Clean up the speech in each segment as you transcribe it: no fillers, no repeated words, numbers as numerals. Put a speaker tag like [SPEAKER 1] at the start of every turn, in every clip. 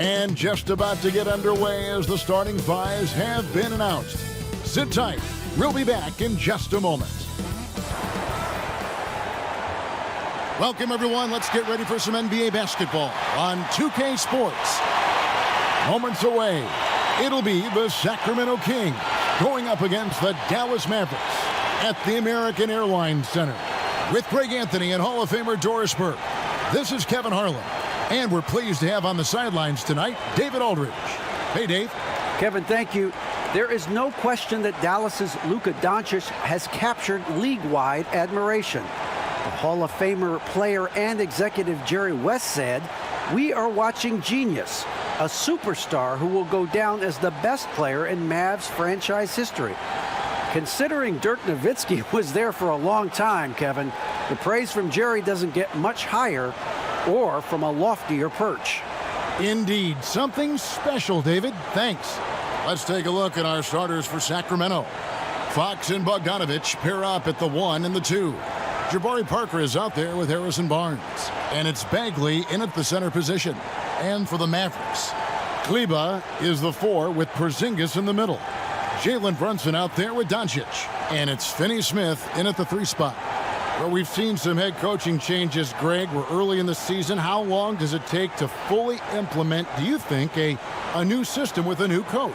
[SPEAKER 1] And just about to get underway as the starting fives have been announced. Sit tight. We'll be back in just a moment. Welcome, everyone. Let's get ready for some NBA basketball on 2K Sports. Moments away, it'll be the Sacramento Kings going up against the Dallas Mavericks at the American Airlines Center with Greg Anthony and Hall of Famer Doris Burke. This is Kevin Harlan, and we're pleased to have on the sidelines tonight David Aldridge. Hey, Dave.
[SPEAKER 2] Kevin, thank you. There is no question that Dallas's Luka Doncic has captured league-wide admiration. The Hall of Famer player and executive Jerry West said, "We are watching genius, a superstar who will go down as the best player in Mavs franchise history." Considering Dirk Nowitzki was there for a long time, Kevin, the praise from Jerry doesn't get much higher or from a loftier perch.
[SPEAKER 1] Indeed, something special, David. Thanks. Let's take a look at our starters for Sacramento. Fox and Bogdanovich pair up at the 1 and the 2. Jabari Parker is out there with Harrison Barnes. And it's Bagley in at the center position. And for the Mavericks, Kleber is the 4 with Porzingis in the middle. Jalen Brunson out there with Doncic. And it's Finney Smith in at the 3 spot. Well, we've seen some head coaching changes, Greg. We're early in the season. How long does it take to fully implement, do you think, a new system with a new coach?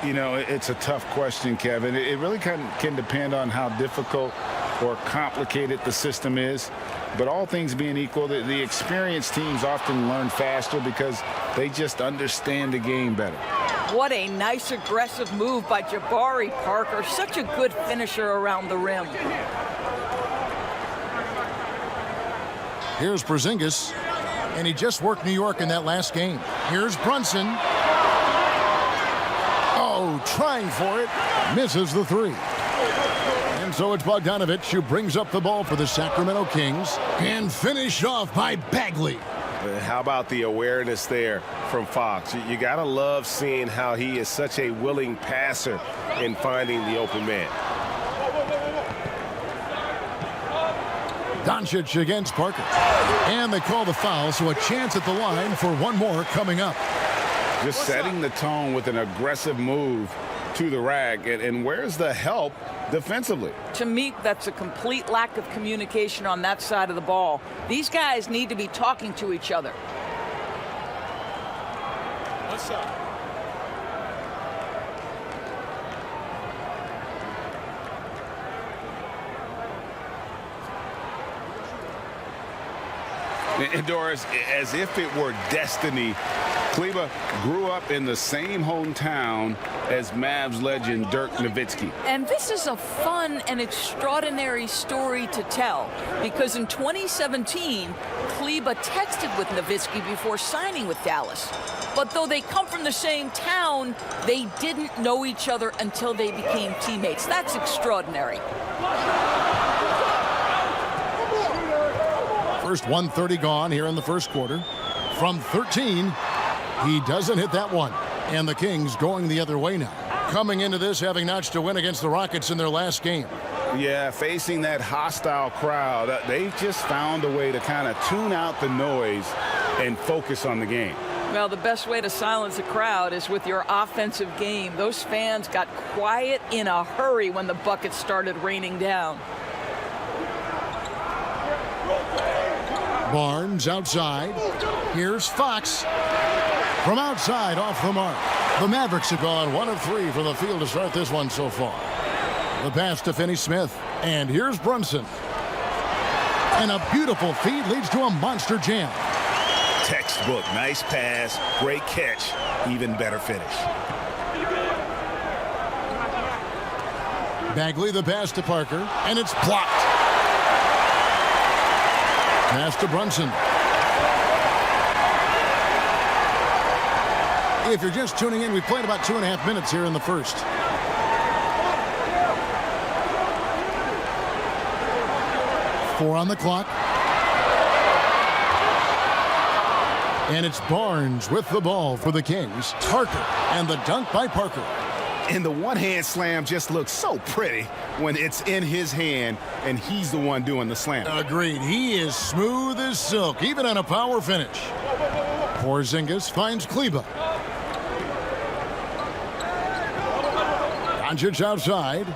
[SPEAKER 3] You know, it's a tough question, Kevin. It really can depend on how difficult or complicated the system is. But all things being equal, the experienced teams often learn faster because they just understand the game better.
[SPEAKER 4] What a nice aggressive move by Jabari Parker. Such a good finisher around the rim.
[SPEAKER 1] Here's Porzingis, and he just worked New York in that last game. Here's Brunson. Oh, trying for it. Misses the 3. And so it's Bogdanovich who brings up the ball for the Sacramento Kings and finished off by Bagley.
[SPEAKER 5] How about the awareness there from Fox? You got to love seeing how he is such a willing passer in finding the open man.
[SPEAKER 1] Doncic against Parker. And they call the foul, so a chance at the line for one more coming up.
[SPEAKER 3] Just setting the tone with an aggressive move to the rack. And where's the help defensively?
[SPEAKER 4] To me, that's a complete lack of communication on that side of the ball. These guys need to be talking to each other.
[SPEAKER 5] What's up?
[SPEAKER 3] And Doris, as if it were destiny, Kleber grew up in the same hometown as Mavs legend Dirk Nowitzki.
[SPEAKER 4] And this is a fun and extraordinary story to tell because in 2017, Kleber texted with Nowitzki before signing with Dallas. But though they come from the same town, they didn't know each other until they became teammates. That's extraordinary.
[SPEAKER 1] First 1:30 gone here in the first quarter. From 13, he doesn't hit that one. And the Kings going the other way now. Coming into this having notched a win against the Rockets in their last game.
[SPEAKER 3] Yeah, facing that hostile crowd, they've just found a way to kind of tune out the noise and focus on the game.
[SPEAKER 4] Well, the best way to silence a crowd is with your offensive game. Those fans got quiet in a hurry when the buckets started raining down.
[SPEAKER 1] Barnes outside. Here's Fox. From outside, off the mark. The Mavericks have gone 1 of 3 from the field to start this one so far. The pass to Finney Smith. And here's Brunson. And a beautiful feed leads to a monster jam.
[SPEAKER 5] Textbook, nice pass, great catch, even better finish.
[SPEAKER 1] Bagley the pass to Parker, and it's blocked. Pass to Brunson. If you're just tuning in, we played about 2.5 minutes here in the first. Four on the clock. And it's Barnes with the ball for the Kings. Parker, and the dunk by Parker.
[SPEAKER 3] And the one-hand slam just looks so pretty when it's in his hand and he's the one doing the slam.
[SPEAKER 1] Agreed. He is smooth as silk, even on a power finish. Porzingis finds Kleba. Doncic outside.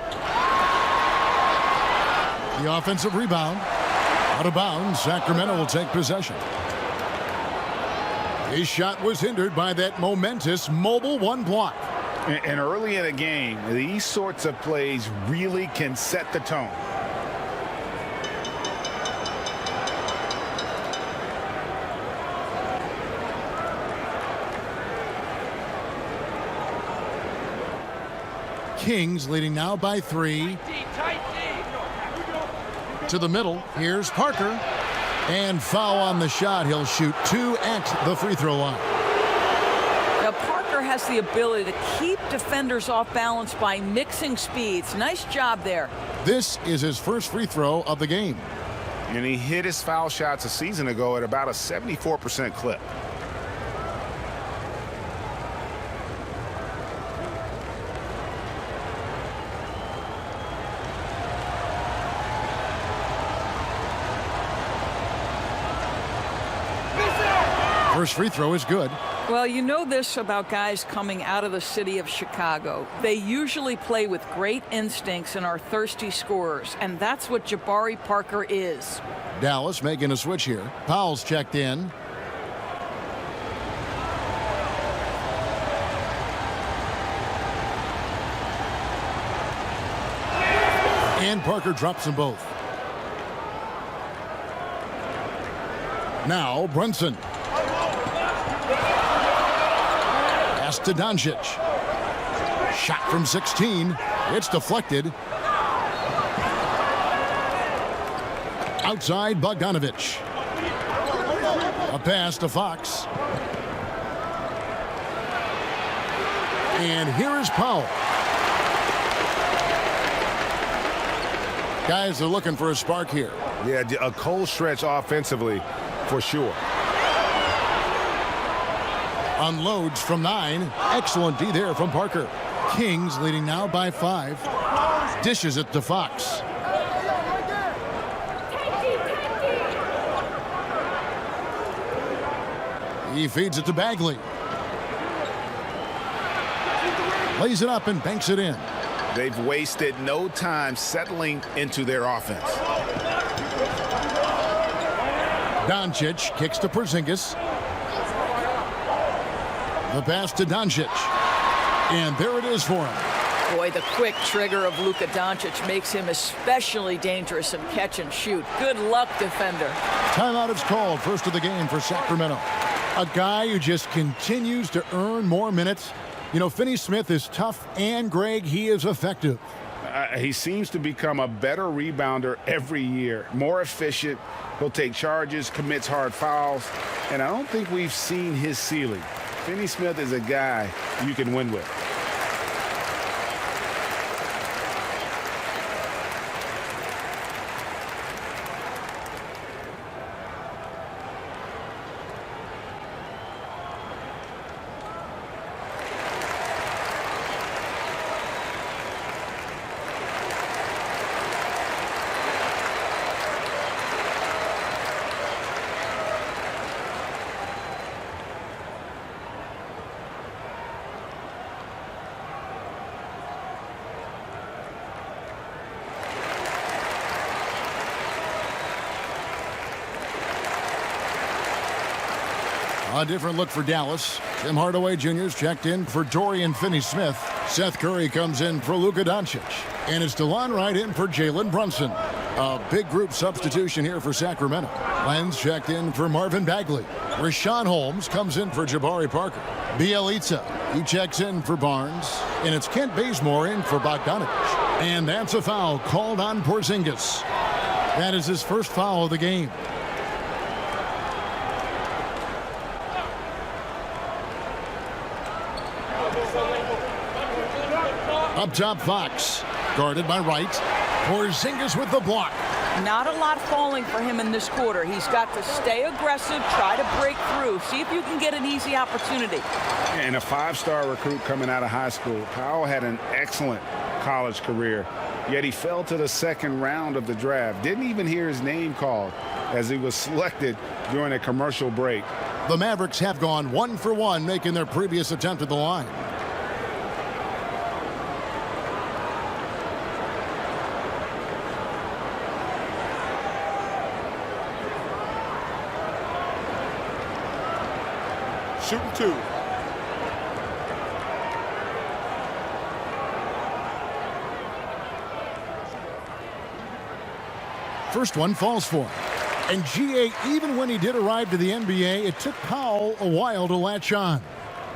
[SPEAKER 1] The offensive rebound. Out of bounds. Sacramento will take possession. His shot was hindered by that momentous mobile one block.
[SPEAKER 3] And early in a game, these sorts of plays really can set the tone.
[SPEAKER 1] Kings leading now by 3. To the middle. Here's Parker. And foul on the shot. He'll shoot 2 at the free throw line.
[SPEAKER 4] Now, Parker has the ability to keep defenders off balance by mixing speeds. Nice job there.
[SPEAKER 1] This is his first free throw of the game.
[SPEAKER 3] And he hit his foul shots a season ago at about a 74% clip.
[SPEAKER 1] First free throw is good.
[SPEAKER 4] Well, you know this about guys coming out of the city of Chicago. They usually play with great instincts and are thirsty scorers, and that's what Jabari Parker is.
[SPEAKER 1] Dallas making a switch here. Powell's checked in. And Parker drops them both. Now Brunson. Pass to Doncic. Shot from 16. It's deflected. Outside Bogdanovich. A pass to Fox. And here is Powell. Guys are looking for a spark here.
[SPEAKER 5] Yeah, a cold stretch offensively for sure.
[SPEAKER 1] Unloads from 9. Excellent D there from Parker. Kings leading now by 5. Dishes it to Fox. He feeds it to Bagley. Lays it up and banks it in.
[SPEAKER 3] They've wasted no time settling into their offense.
[SPEAKER 1] Doncic kicks to Porzingis. The pass to Doncic. And there it is for him.
[SPEAKER 4] Boy, the quick trigger of Luka Doncic makes him especially dangerous in catch and shoot. Good luck, defender.
[SPEAKER 1] Timeout is called. First of the game for Sacramento. A guy who just continues to earn more minutes. You know, Finney-Smith is tough, and Greg, he is effective.
[SPEAKER 3] He seems to become a better rebounder every year, more efficient. He'll take charges, commits hard fouls, and I don't think we've seen his ceiling. Finney-Smith is a guy you can win with.
[SPEAKER 1] A different look for Dallas. Tim Hardaway Jr.'s checked in for Dorian Finney-Smith. Seth Curry comes in for Luka Doncic. And it's DeLon Wright in for Jalen Brunson. A big group substitution here for Sacramento. Lenz checked in for Marvin Bagley. Rashawn Holmes comes in for Jabari Parker. Bielitsa, he checks in for Barnes. And it's Kent Bazemore in for Bogdanovich. And that's a foul called on Porzingis. That is his first foul of the game. Up top, Fox. Guarded by Wright. Porzingis with the block.
[SPEAKER 4] Not a lot falling for him in this quarter. He's got to stay aggressive, try to break through, see if you can get an easy opportunity.
[SPEAKER 3] And a 5-star recruit coming out of high school. Powell had an excellent college career, yet he fell to the second round of the draft. Didn't even hear his name called as he was selected during a commercial break.
[SPEAKER 1] The Mavericks have gone 1 for 1, making their previous attempt at the line.
[SPEAKER 6] Shooting 2.
[SPEAKER 1] First one falls for him. And GA, even when he did arrive to the NBA, it took Powell a while to latch on.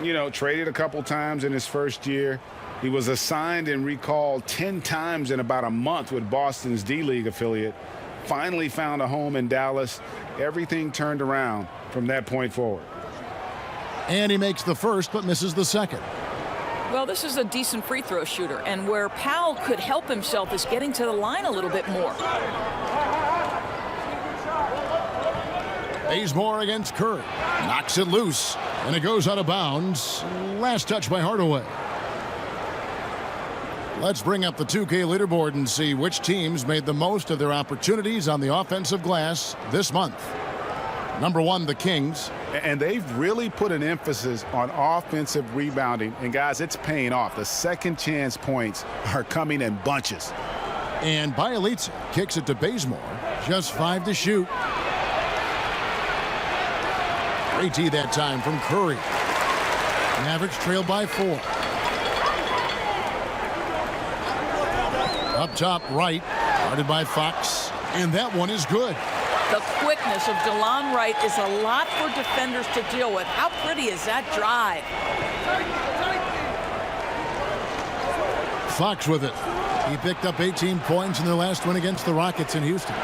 [SPEAKER 3] You know, traded a couple times in his first year. He was assigned and recalled 10 times in about a month with Boston's D-League affiliate. Finally found a home in Dallas. Everything turned around from that point forward.
[SPEAKER 1] And he makes the first but misses the second.
[SPEAKER 4] Well, this is a decent free throw shooter, and where Powell could help himself is getting to the line a little bit more.
[SPEAKER 1] Bazemore against Curry. Knocks it loose, and it goes out of bounds. Last touch by Hardaway. Let's bring up the 2K leaderboard and see which teams made the most of their opportunities on the offensive glass this month. Number 1, the Kings.
[SPEAKER 3] And they've really put an emphasis on offensive rebounding. And, guys, it's paying off. The second chance points are coming in bunches.
[SPEAKER 1] And Bielitsa kicks it to Bazemore. Just 5 to shoot. Great tee that time from Curry. Mavericks trail by 4. Up top right, guarded by Fox. And that one is good.
[SPEAKER 4] The quickness of DeLon Wright is a lot for defenders to deal with. How pretty is that drive?
[SPEAKER 1] Fox with it. He picked up 18 points in their last win against the Rockets in Houston.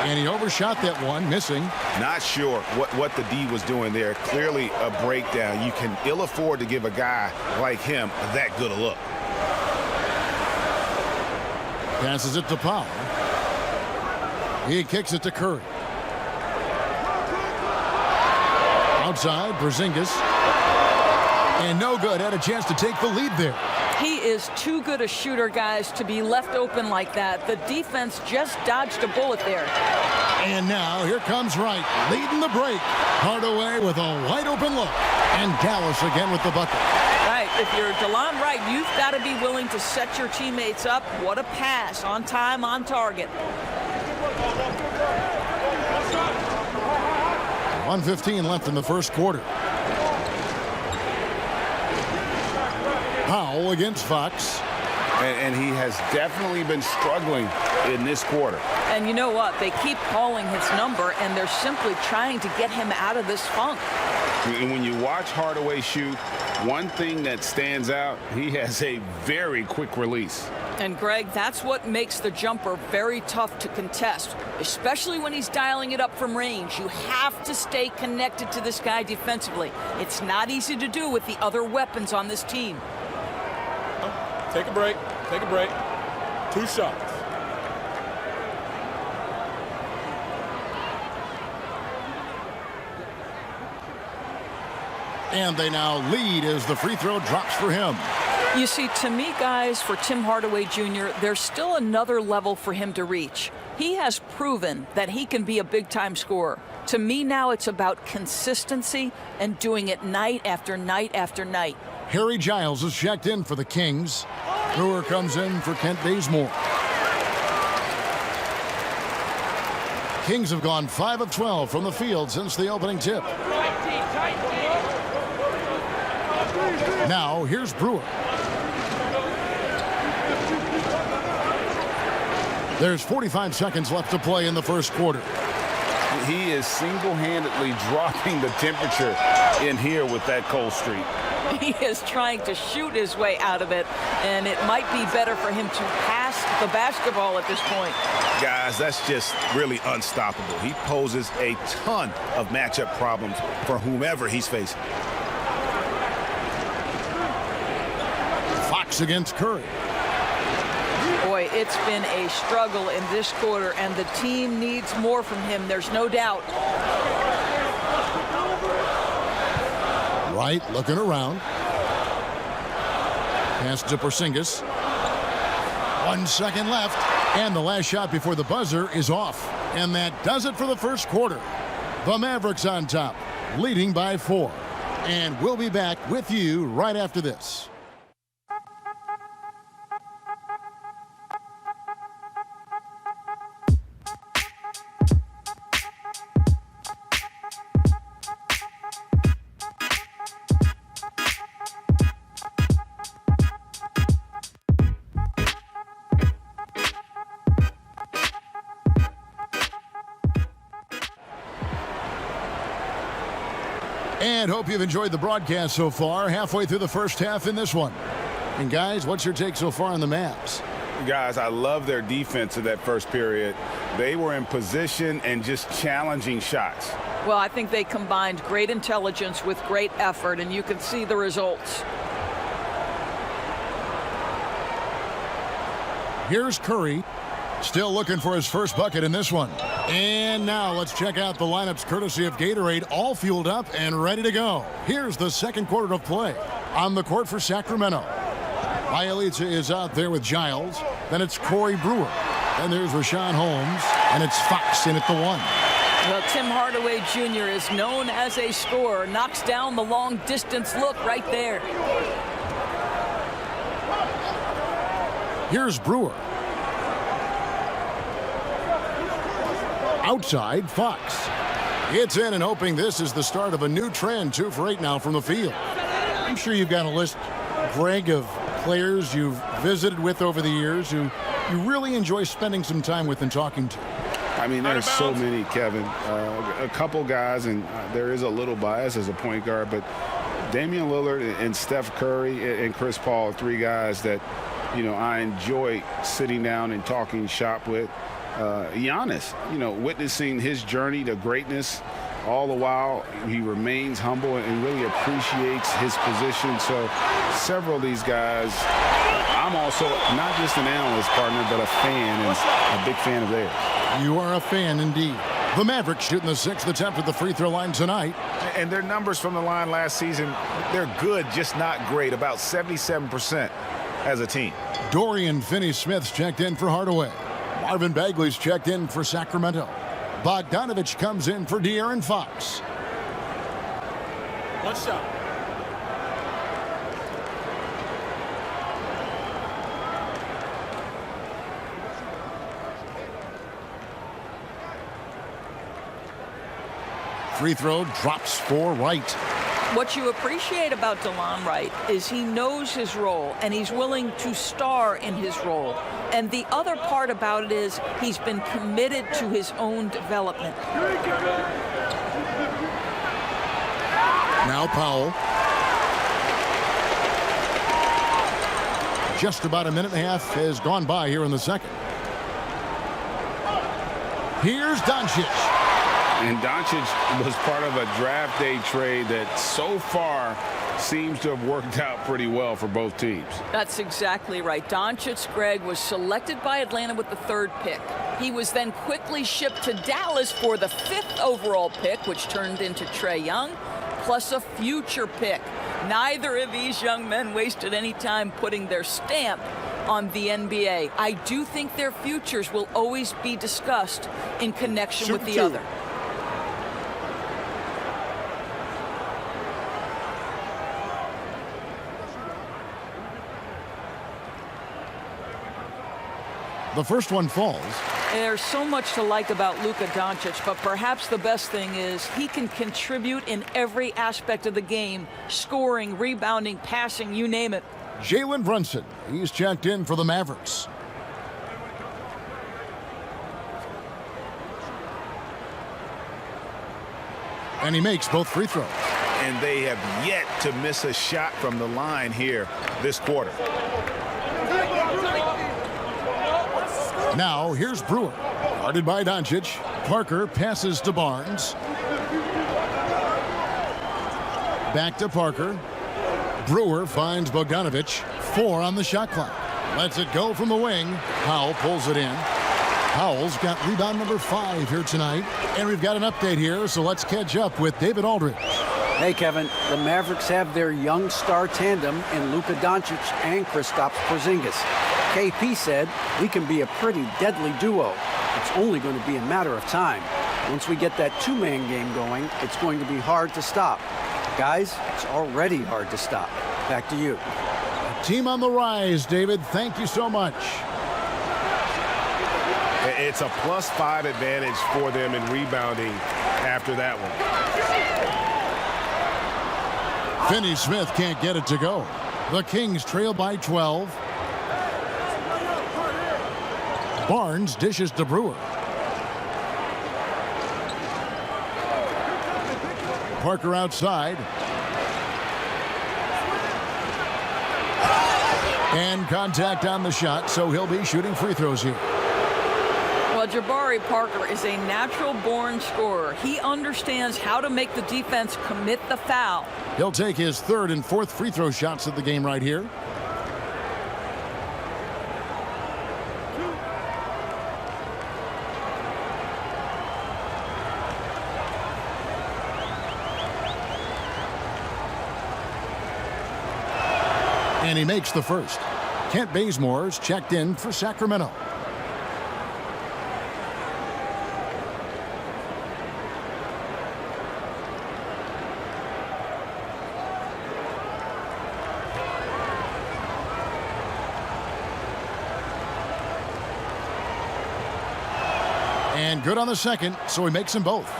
[SPEAKER 1] And he overshot that one, missing.
[SPEAKER 3] Not sure what the D was doing there. Clearly a breakdown. You can ill afford to give a guy like him that good a look.
[SPEAKER 1] Passes it to Powell. He kicks it to Curry. Outside, Porzingis. And no good. Had a chance to take the lead there.
[SPEAKER 4] He is too good a shooter, guys, to be left open like that. The defense just dodged a bullet there.
[SPEAKER 1] And now here comes Wright, leading the break. Hardaway with a wide open look. And Dallas again with the bucket.
[SPEAKER 4] Right, if you're DeLon Wright, you've got to be willing to set your teammates up. What a pass, on time, on target.
[SPEAKER 1] 1:15 left in the first quarter. Powell against Fox.
[SPEAKER 3] And he has definitely been struggling in this quarter.
[SPEAKER 4] And you know what? They keep calling his number, and they're simply trying to get him out of this funk.
[SPEAKER 3] And when you watch Hardaway shoot, one thing that stands out, he has a very quick release.
[SPEAKER 4] And, Greg, that's what makes the jumper very tough to contest, especially when he's dialing it up from range. You have to stay connected to this guy defensively. It's not easy to do with the other weapons on this team.
[SPEAKER 6] Take a break. Take a break. 2 shots.
[SPEAKER 1] And they now lead as the free throw drops for him.
[SPEAKER 4] You see, to me, guys, for Tim Hardaway Jr., there's still another level for him to reach. He has proven that he can be a big-time scorer. To me now, it's about consistency and doing it night after night after night.
[SPEAKER 1] Harry Giles is checked in for the Kings. Brewer comes in for Kent Bazemore. Kings have gone 5 of 12 from the field since the opening tip. Now, here's Brewer. There's 45 seconds left to play in the first quarter.
[SPEAKER 3] He is single-handedly dropping the temperature in here with that cold streak.
[SPEAKER 4] He is trying to shoot his way out of it, and it might be better for him to pass the basketball at this point.
[SPEAKER 3] Guys, that's just really unstoppable. He poses a ton of matchup problems for whomever he's facing.
[SPEAKER 1] Fox against Curry.
[SPEAKER 4] Boy, it's been a struggle in this quarter, and the team needs more from him. There's no doubt.
[SPEAKER 1] Wright looking around. Pass to Porzingis. 1 second left. And the last shot before the buzzer is off. And that does it for the first quarter. The Mavericks on top. leading by 4. And we'll be back with you right after this. And hope you've enjoyed the broadcast so far. Halfway through the first half in this one. And guys, what's your take so far on the Mavs?
[SPEAKER 3] Guys, I love their defense of that first period. They were in position and just challenging shots.
[SPEAKER 4] Well, I think they combined great intelligence with great effort, and you can see the results.
[SPEAKER 1] Here's Curry, still looking for his first bucket in this one. And now let's check out the lineups courtesy of Gatorade, all fueled up and ready to go. Here's the second quarter of play. On the court for Sacramento, Bielitsa is out there with Giles. Then it's Corey Brewer. Then there's Rashawn Holmes. And it's Fox in at the 1.
[SPEAKER 4] Well, Tim Hardaway Jr. is known as a scorer. Knocks down the long-distance look right there.
[SPEAKER 1] Here's Brewer. Outside, Fox. It's in and hoping this is the start of a new trend. 2 for 8 now from the field. I'm sure you've got a list, Greg, of players you've visited with over the years who you really enjoy spending some time with and talking to.
[SPEAKER 3] I mean, there's so many, Kevin. A couple guys, and there is a little bias as a point guard, but Damian Lillard and Steph Curry and Chris Paul are 3 guys that, you know, I enjoy sitting down and talking shop with. Giannis, you know, witnessing his journey to greatness, all the while he remains humble and really appreciates his position. So several of these guys, I'm also not just an analyst partner, but a fan, and a big fan of theirs.
[SPEAKER 1] You are a fan indeed. The Mavericks shooting the 6th attempt at the free throw line tonight.
[SPEAKER 5] And their numbers from the line last season, they're good, just not great. About 77% as a team.
[SPEAKER 1] Dorian Finney-Smith's checked in for Hardaway. Marvin Bagley's checked in for Sacramento. Bogdanovich comes in for De'Aaron Fox.
[SPEAKER 6] One shot.
[SPEAKER 1] Free throw drops for Wright.
[SPEAKER 4] What you appreciate about DeLon Wright is he knows his role, and he's willing to star in his role. And the other part about it is he's been committed to his own development.
[SPEAKER 1] Now Powell. Just about a minute and a half has gone by here in the second. Here's Doncic.
[SPEAKER 3] And Doncic was part of a draft day trade that so far seems to have worked out pretty well for both teams.
[SPEAKER 4] That's exactly right. Doncic, Greg, was selected by Atlanta with the 3rd pick. He was then quickly shipped to Dallas for the 5th overall pick, which turned into Trae Young, plus a future pick. Neither of these young men wasted any time putting their stamp on the NBA. I do think their futures will always be discussed in connection with the other.
[SPEAKER 1] The first one falls.
[SPEAKER 4] There's so much to like about Luka Doncic, but perhaps the best thing is he can contribute in every aspect of the game, scoring, rebounding, passing, you name it.
[SPEAKER 1] Jalen Brunson, he's checked in for the Mavericks. And he makes both free throws.
[SPEAKER 5] And they have yet to miss a shot from the line here this quarter.
[SPEAKER 1] Now, here's Brewer. Guarded by Doncic. Parker passes to Barnes. Back to Parker. Brewer finds Bogdanovich. 4 on the shot clock. Lets it go from the wing. Powell pulls it in. Powell's got rebound number 5 here tonight. And we've got an update here, so let's catch up with David Aldridge.
[SPEAKER 2] Hey, Kevin, the Mavericks have their young star tandem in Luka Doncic and Kristaps Porzingis. KP said, we can be a pretty deadly duo. It's only going to be a matter of time. Once we get that two-man game going, it's going to be hard to stop. Guys, it's already hard to stop. Back to you.
[SPEAKER 1] Team on the rise, David. Thank you so much.
[SPEAKER 5] It's a +5 advantage for them in rebounding after that one.
[SPEAKER 1] Finney Smith can't get it to go. The Kings trail by 12. Barnes dishes to Brewer. Parker outside. And contact on the shot, so he'll be shooting free throws here.
[SPEAKER 4] Well, Jabari Parker is a natural-born scorer. He understands how to make the defense commit the foul.
[SPEAKER 1] He'll take his third and fourth free throw shots of the game right here. And he makes the first. Kent Bazemore's checked in for Sacramento. And good on the second, so he makes them both.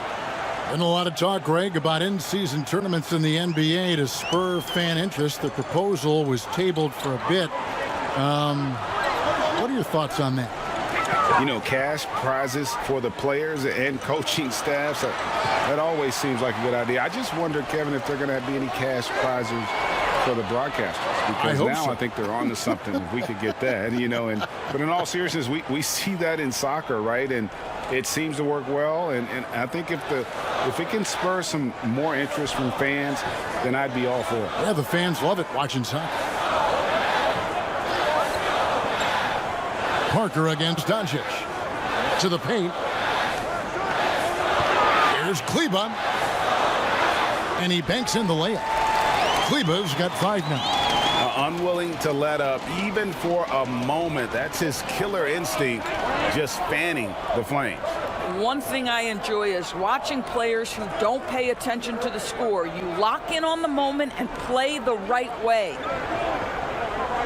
[SPEAKER 1] Been a lot of talk, Greg, about in-season tournaments in the NBA to spur fan interest. The proposal was tabled for a bit. What are your thoughts on that?
[SPEAKER 3] You know, cash prizes for the players and coaching staffs, that always seems like a good idea. I just wonder, Kevin, if they're going to be any cash prizes for the broadcasters, because now I think they're on to something if we could get that, you know. But in all seriousness, we see that in soccer, right? And it seems to work well, and I think if it can spur some more interest from fans, then I'd be all for it.
[SPEAKER 1] Yeah, the fans love it watching soccer. Parker against Doncic. To the paint. Here's Kleba. And he banks in the layup. Kleba's got 5 now.
[SPEAKER 5] Unwilling to let up even for a moment. That's his killer instinct, just fanning the flames.
[SPEAKER 4] One thing I enjoy is watching players who don't pay attention to the score. You lock in on the moment and play the right way.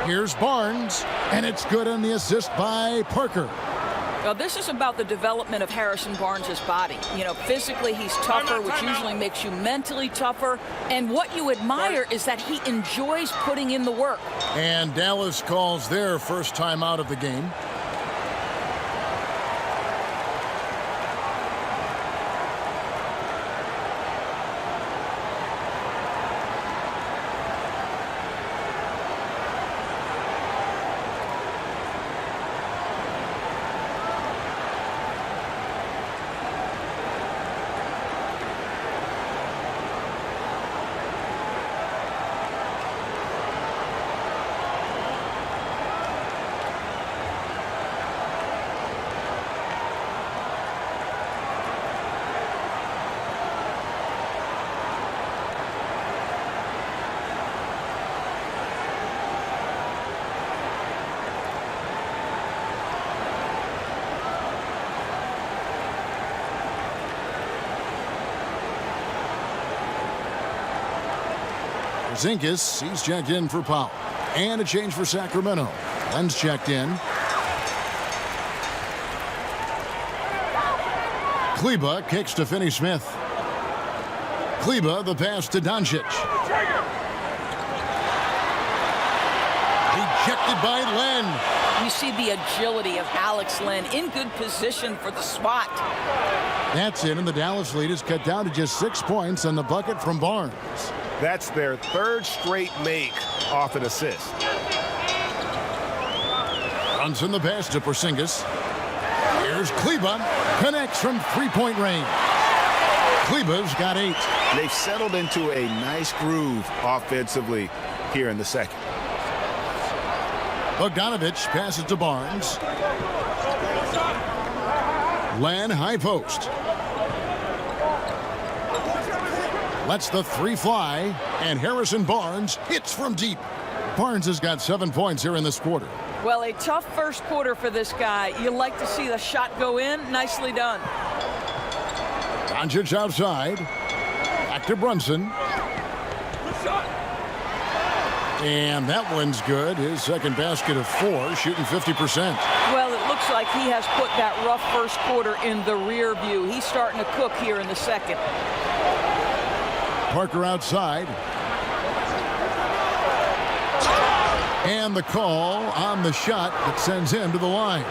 [SPEAKER 1] Here's Barnes, and it's good on the assist by Parker.
[SPEAKER 4] Now, this is about the development of Harrison Barnes' body. You know, physically he's tougher, which usually makes you mentally tougher. And what you admire is that he enjoys putting in the work.
[SPEAKER 1] And Dallas calls their first time out of the game. Zinkas, he's checked in for Powell. And a change for Sacramento. Len's checked in. Kleba kicks to Finney Smith. Kleba, the pass to Doncic. Ejected by Len.
[SPEAKER 4] You see the agility of Alex Len in good position for the spot.
[SPEAKER 1] That's it, and the Dallas lead is cut down to just 6 points on the bucket from Barnes.
[SPEAKER 5] That's their third straight make off an assist.
[SPEAKER 1] Brunson the pass to Porzingis. Here's Kleba. Connects from three-point range. Kleba's got 8.
[SPEAKER 5] They've settled into a nice groove offensively here in the second.
[SPEAKER 1] Bogdanovich passes to Barnes. Len high post. Lets the 3 fly, and Harrison Barnes hits from deep. Barnes has got 7 points here in this quarter.
[SPEAKER 4] Well, a tough first quarter for this guy. You like to see the shot go in. Nicely done.
[SPEAKER 1] Doncic outside. Back to Brunson. And that one's good. His second basket of 4, shooting 50%.
[SPEAKER 4] Well, it looks like he has put that rough first quarter in the rear view. He's starting to cook here in the second.
[SPEAKER 1] Parker outside. And the call on the shot that sends him to the line.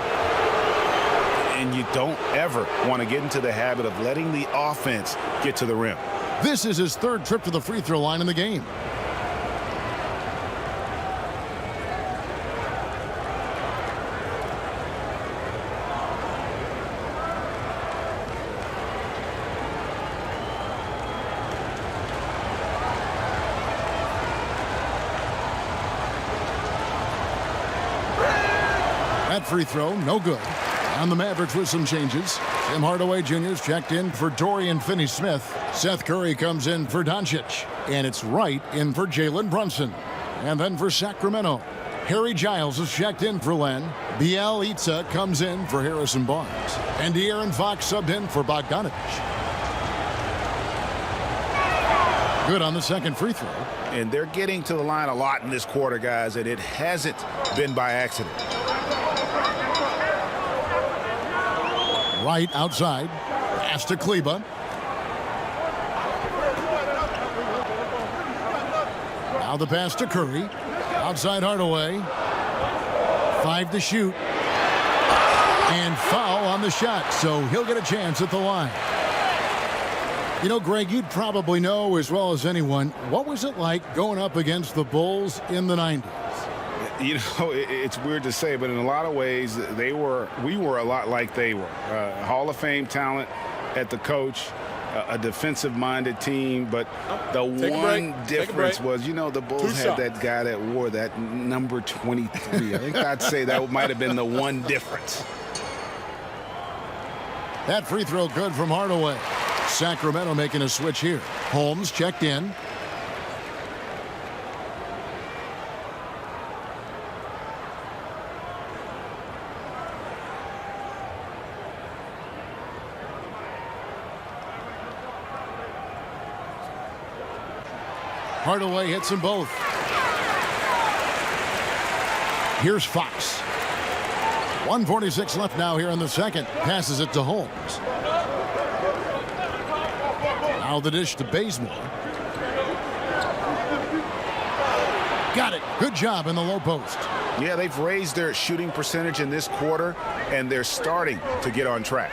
[SPEAKER 3] And you don't ever want to get into the habit of letting the offense get to the rim.
[SPEAKER 1] This is his third trip to the free throw line in the game. That free throw, no good. On the Mavericks with some changes. Tim Hardaway Jr.'s checked in for Dorian Finney-Smith. Seth Curry comes in for Doncic. And it's Wright in for Jalen Brunson. And then for Sacramento, Harry Giles is checked in for Len. Bielitsa comes in for Harrison Barnes. And De'Aaron Fox subbed in for Bogdanovich. Good on the second free throw.
[SPEAKER 3] And they're getting to the line a lot in this quarter, guys, and it hasn't been by accident.
[SPEAKER 1] Wright outside. Pass to Kleba. Now the pass to Curry. Outside Hardaway. 5 to shoot. And foul on the shot, so he'll get a chance at the line. You know, Greg, you'd probably know as well as anyone, what was it like going up against the Bulls in the 90s?
[SPEAKER 3] You know, it's weird to say, but in a lot of ways, we were a lot like they were. Hall of Fame talent at the coach, a defensive-minded team, but the one difference was, you know, the Bulls had that guy that wore that number 23. I think I'd say that might have been the one difference.
[SPEAKER 1] That free throw good from Hardaway. Sacramento making a switch here. Holmes checked in. Hardaway hits them both. Here's Fox. 1:46 left now here in the second. Passes it to Holmes. Now the dish to Bazemore. Got it. Good job in the low post.
[SPEAKER 3] Yeah, they've raised their shooting percentage in this quarter, and they're starting to get on track.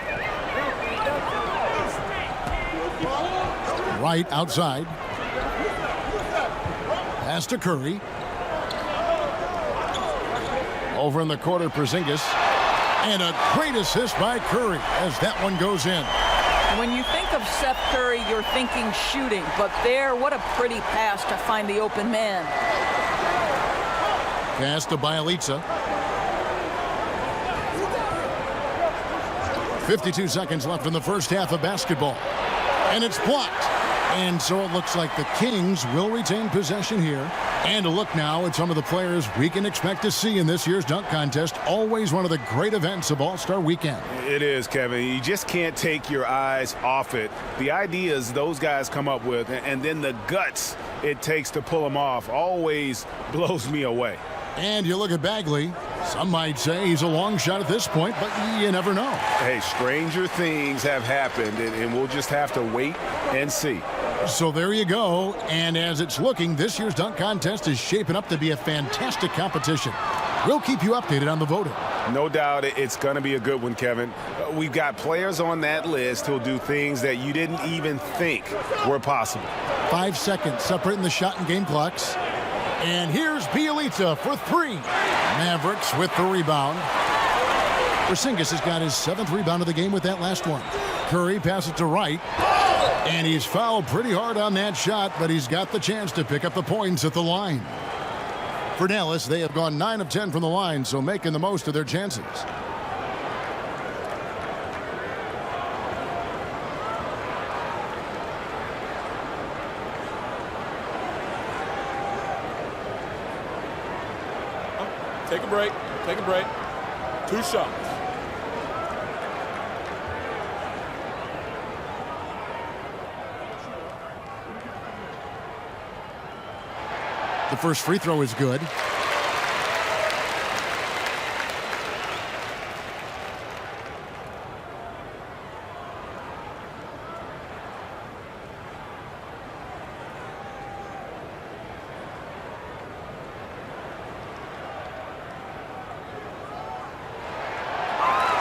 [SPEAKER 1] Wright outside. Pass to Curry. Over in the corner, Porzingis. And a great assist by Curry as that one goes in.
[SPEAKER 4] When you think of Seth Curry, you're thinking shooting. But there, what a pretty pass to find the open man.
[SPEAKER 1] Pass to Bielitsa. 52 seconds left in the first half of basketball. And it's blocked. And so it looks like the Kings will retain possession here. And a look now at some of the players we can expect to see in this year's dunk contest. Always one of the great events of All-Star Weekend.
[SPEAKER 5] It is, Kevin. You just can't take your eyes off it. The ideas those guys come up with, and then the guts it takes to pull them off, always blows me away.
[SPEAKER 1] And you look at Bagley. Some might say he's a long shot at this point, but you never know.
[SPEAKER 5] Hey, stranger things have happened, and we'll just have to wait and see.
[SPEAKER 1] So there you go. And as it's looking, this year's dunk contest is shaping up to be a fantastic competition. We'll keep you updated on the voting.
[SPEAKER 5] No doubt it's going to be a good one, Kevin. We've got players on that list who'll do things that you didn't even think were possible.
[SPEAKER 1] 5 seconds separating the shot and game clocks. And here's Bielitsa for 3. Mavericks with the rebound. Porzingis has got his 7th rebound of the game with that last one. Curry passes it to Wright. And he's fouled pretty hard on that shot, but he's got the chance to pick up the points at the line. For Dallas, they have gone 9 of 10 from the line, so making the most of their chances.
[SPEAKER 6] Take a break. Take a break. 2 shots.
[SPEAKER 1] The first free throw is good.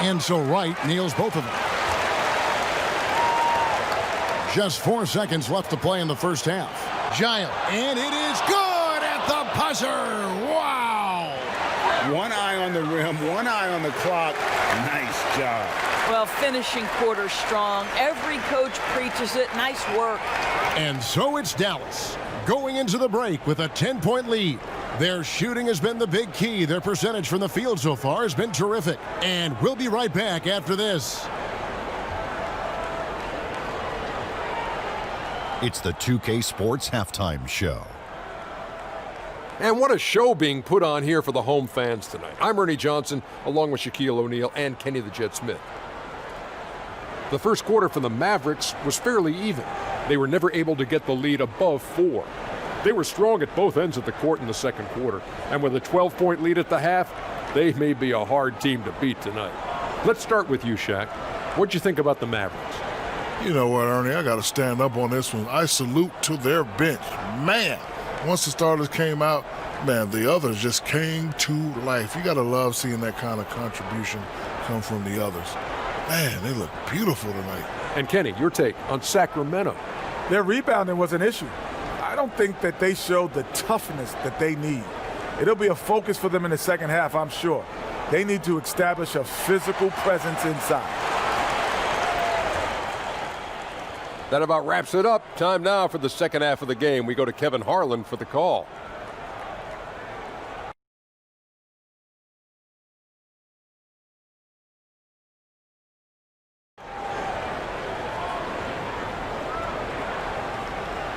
[SPEAKER 1] And so Wright nails both of them. Just 4 seconds left to play in the first half. Giant, and it is good at the buzzer. Wow!
[SPEAKER 3] One eye on the rim, one eye on the clock. Nice job.
[SPEAKER 4] Well, finishing quarter strong. Every coach preaches it. Nice work.
[SPEAKER 1] And so it's Dallas going into the break with a 10-point lead. Their shooting has been the big key. Their percentage from the field so far has been terrific. And we'll be right back after this.
[SPEAKER 7] It's the 2K Sports Halftime Show.
[SPEAKER 8] And what a show being put on here for the home fans tonight. I'm Ernie Johnson, along with Shaquille O'Neal and Kenny the Jet Smith. The first quarter for the Mavericks was fairly even. They were never able to get the lead above 4. They were strong at both ends of the court in the second quarter. And with a 12-point lead at the half, they may be a hard team to beat tonight. Let's start with you, Shaq. What'd you think about the Mavericks?
[SPEAKER 9] You know what, Ernie, I got to stand up on this one. I salute to their bench. Man, once the starters came out, man, the others just came to life. You got to love seeing that kind of contribution come from the others. Man, they look beautiful tonight.
[SPEAKER 8] And Kenny, your take on Sacramento.
[SPEAKER 10] Their rebounding was an issue. I don't think that they showed the toughness that they need. It'll be a focus for them in the second half, I'm sure. They need to establish a physical presence inside.
[SPEAKER 8] That about wraps it up. Time now for the second half of the game. We go to Kevin Harlan for the call.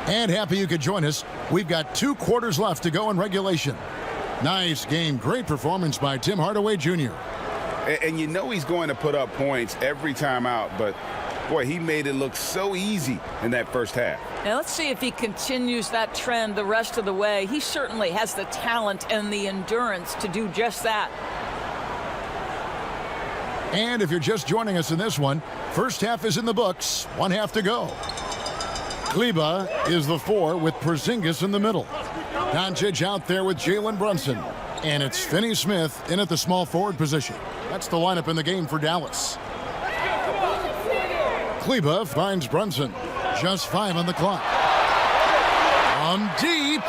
[SPEAKER 1] And happy you could join us. We've got 2 quarters left to go in regulation. Nice game. Great performance by Tim Hardaway Jr.
[SPEAKER 3] And you know he's going to put up points every time out, but boy, he made it look so easy in that first half.
[SPEAKER 4] Now let's see if he continues that trend the rest of the way. He certainly has the talent and the endurance to do just that.
[SPEAKER 1] And if you're just joining us in this one, first half is in the books. 1 half to go. Kleba is the 4 with Porzingis in the middle. Doncic out there with Jalen Brunson. And it's Finney Smith in at the small forward position. That's the lineup in the game for Dallas. Kleba finds Brunson. Just 5 on the clock. From deep.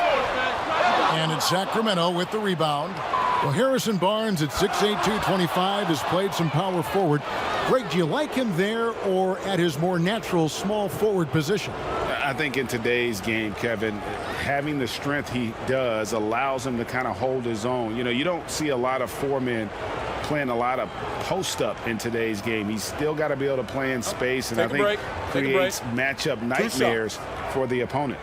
[SPEAKER 1] And it's Sacramento with the rebound. Well, Harrison Barnes at 6'8", 225 has played some power forward. Greg, do you like him there or at his more natural small forward position?
[SPEAKER 3] I think in today's game, Kevin, having the strength he does allows him to kind of hold his own. You know, you don't see a lot of 4 men playing a lot of post-up in today's game. He's still got to be able to play in space, and I think creates matchup nightmares for the opponent.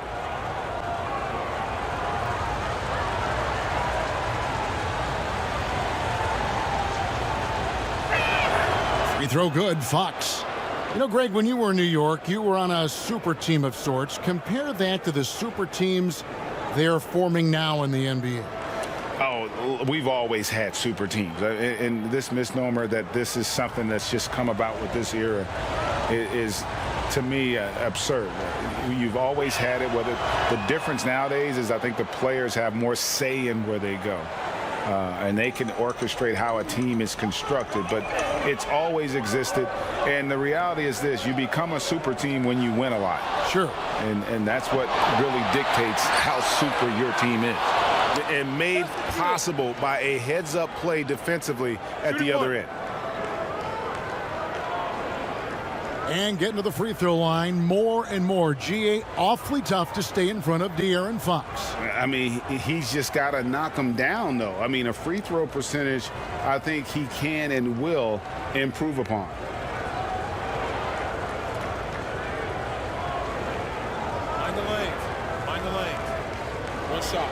[SPEAKER 1] Free throw good, Fox. You know, Greg, when you were in New York, you were on a super team of sorts. Compare that to the super teams they're forming now in the NBA.
[SPEAKER 3] Oh, we've always had super teams. And this misnomer that this is something that's just come about with this era is, to me, absurd. You've always had it. Whether the difference nowadays is I think the players have more say in where they go. And they can orchestrate how a team is constructed, but it's always existed. And the reality is this: you become a super team when you win a lot.
[SPEAKER 1] Sure.
[SPEAKER 3] And that's what really dictates how super your team is. And made possible by a heads-up play defensively at the other end.
[SPEAKER 1] And getting to the free throw line more and more. GA awfully tough to stay in front of De'Aaron Fox.
[SPEAKER 3] I mean, he's just got to knock him down, though. I mean, a free throw percentage, I think he can and will improve upon.
[SPEAKER 6] Mind the lane. Mind the lane. One shot.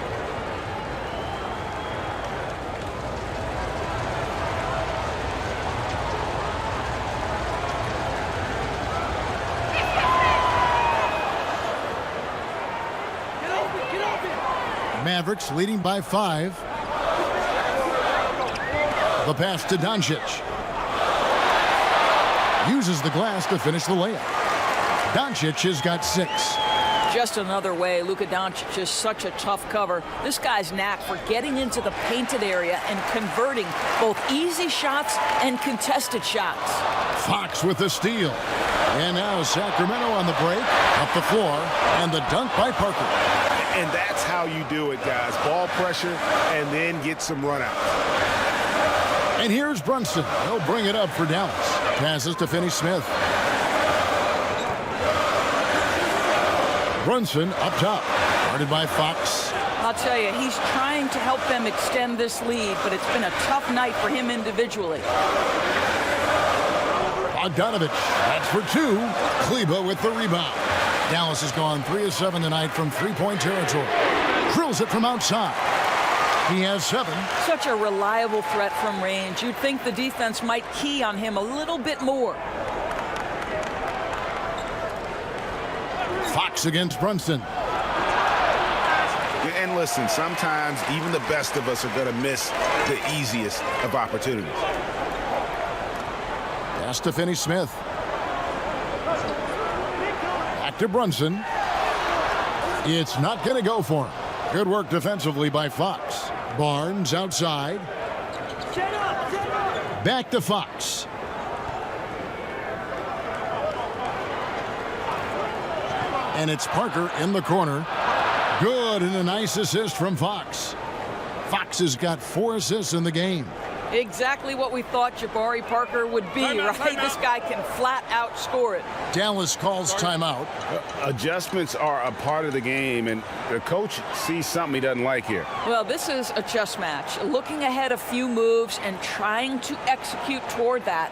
[SPEAKER 1] Mavericks leading by 5. The pass to Doncic. Uses the glass to finish the layup. Doncic has got 6.
[SPEAKER 4] Just another way Luka Doncic is such a tough cover. This guy's knack for getting into the painted area and converting both easy shots and contested shots.
[SPEAKER 1] Fox with the steal. And now Sacramento on the break, up the floor, and the dunk by Parker.
[SPEAKER 5] And that's how you do it, guys. Ball pressure and then get some run out.
[SPEAKER 1] And here's Brunson. He'll bring it up for Dallas. Passes to Finney-Smith. Brunson up top, guarded by Fox.
[SPEAKER 4] I'll tell you, he's trying to help them extend this lead, but it's been a tough night for him individually.
[SPEAKER 1] Bogdanovich, that's for 2. Kleber with the rebound. Dallas has gone 3 of 7 tonight from three-point territory. Drills it from outside. He has 7.
[SPEAKER 4] Such a reliable threat from range. You'd think the defense might key on him a little bit more.
[SPEAKER 1] Fox against Brunson.
[SPEAKER 5] And listen, sometimes even the best of us are going to miss the easiest of opportunities.
[SPEAKER 1] Pass to Finney-Smith. Back to Brunson. It's not going to go for him. Good work defensively by Fox. Barnes outside. Back to Fox. And it's Parker in the corner. Good, and a nice assist from Fox. Fox has got 4 assists in the game.
[SPEAKER 4] Exactly what we thought Jabari Parker would be, right? This guy can flat out score it.
[SPEAKER 1] Dallas calls timeout.
[SPEAKER 5] Adjustments are a part of the game, and the coach sees something he doesn't like here.
[SPEAKER 4] Well, this is a chess match. Looking ahead a few moves and trying to execute toward that.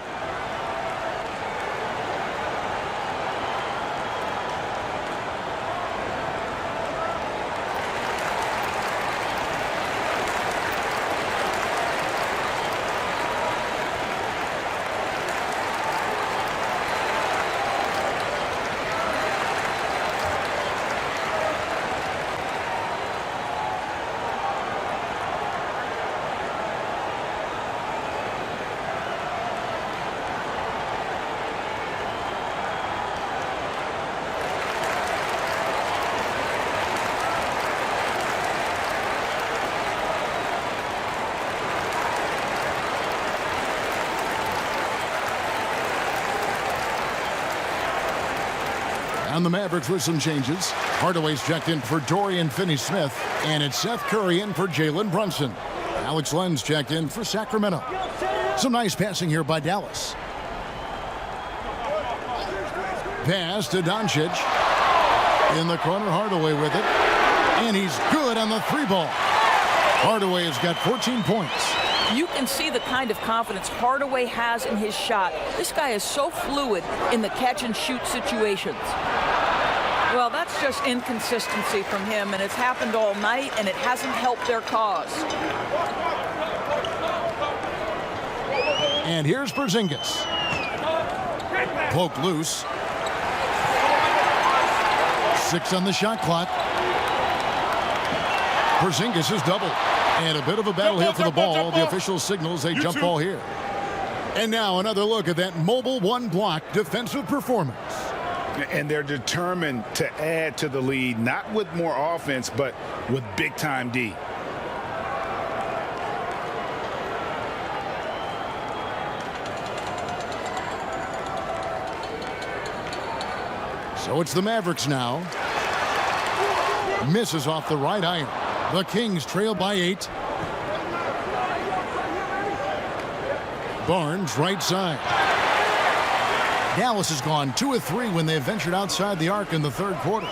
[SPEAKER 1] And the Mavericks with some changes. Hardaway's checked in for Dorian Finney-Smith, and it's Seth Curry in for Jalen Brunson. Alex Len's checked in for Sacramento. Some nice passing here by Dallas. Pass to Doncic. In the corner, Hardaway with it. And he's good on the 3-ball. Hardaway has got 14 points.
[SPEAKER 4] You can see the kind of confidence Hardaway has in his shot. This guy is so fluid in the catch-and-shoot situations. Well, that's just inconsistency from him, and it's happened all night, and it hasn't helped their cause.
[SPEAKER 1] And here's Porzingis. Poke loose. 6 on the shot clock. Porzingis is doubled. And a bit of a battle here for the ball. The official signals a jump ball here. And now another look at that mobile one-block defensive performance.
[SPEAKER 5] And they're determined to add to the lead, not with more offense, but with big-time D.
[SPEAKER 1] So it's the Mavericks now. Misses off the right iron. The Kings trail by 8. Barnes right side. Dallas has gone 2 of 3 when they've ventured outside the arc in the third quarter.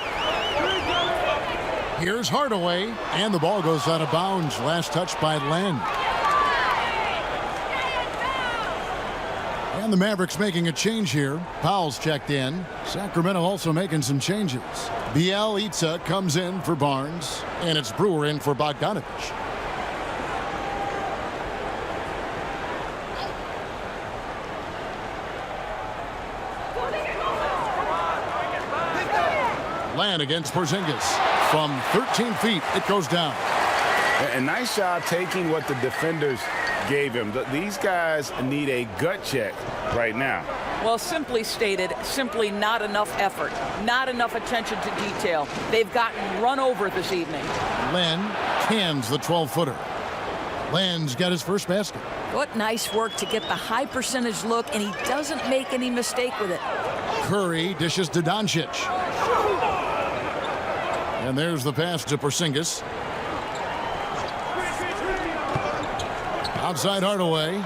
[SPEAKER 1] Here's Hardaway, and the ball goes out of bounds. Last touch by Len. And the Mavericks making a change here. Powell's checked in. Sacramento also making some changes. Bielitsa comes in for Barnes, and it's Brewer in for Bogdanovich. Land against Porzingis. From 13 feet, it goes down.
[SPEAKER 3] A nice job taking what the defenders gave him. These guys need a gut check right now.
[SPEAKER 4] Well, simply stated, simply not enough effort, not enough attention to detail. They've gotten run over this evening.
[SPEAKER 1] Len cans the 12-footer. Len's got his first basket.
[SPEAKER 4] What nice work to get the high percentage look, and he doesn't make any mistake with it.
[SPEAKER 1] Curry dishes to Doncic. And there's the pass to Porzingis. Outside Hardaway.